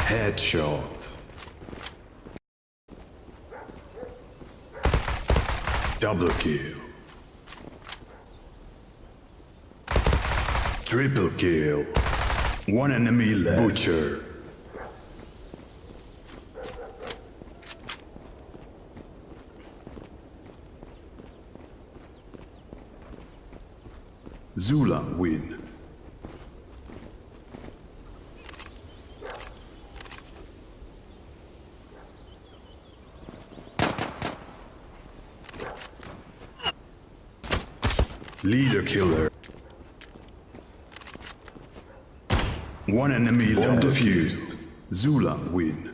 Headshot. Double kill. Triple kill. One enemy left. Butcher. Zula win. Leader killer. One enemy left. Defused. Zula win.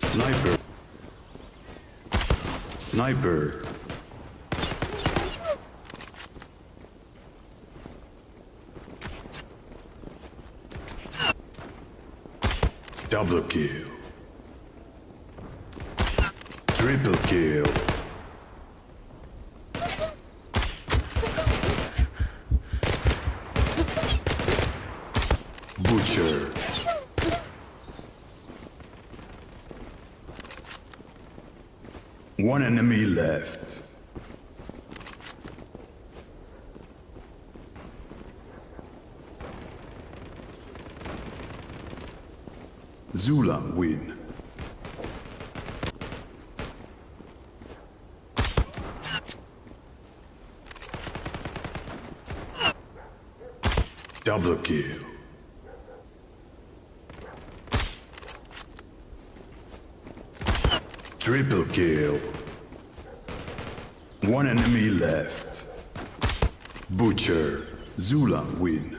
Sniper. Sniper. Double kill. Triple kill. Butcher. One enemy left. Zula win. Double kill. Triple kill. One enemy left. Butcher. Zula win.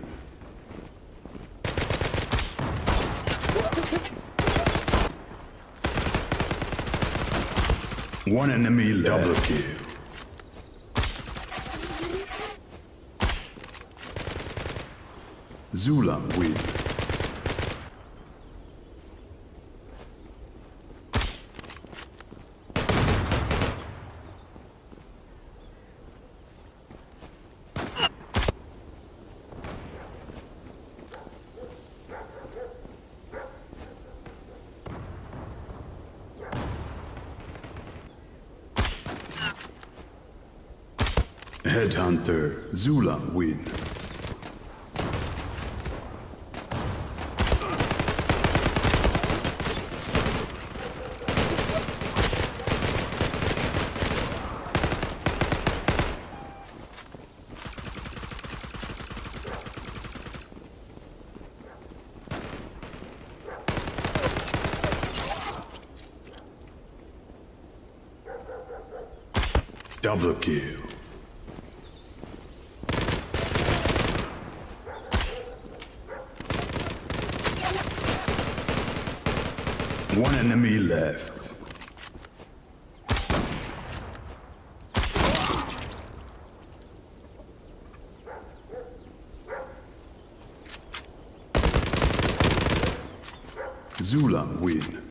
One enemy left. Double kill. Zula win. Headhunter. Zula win. Double kill. One enemy left. Zula win.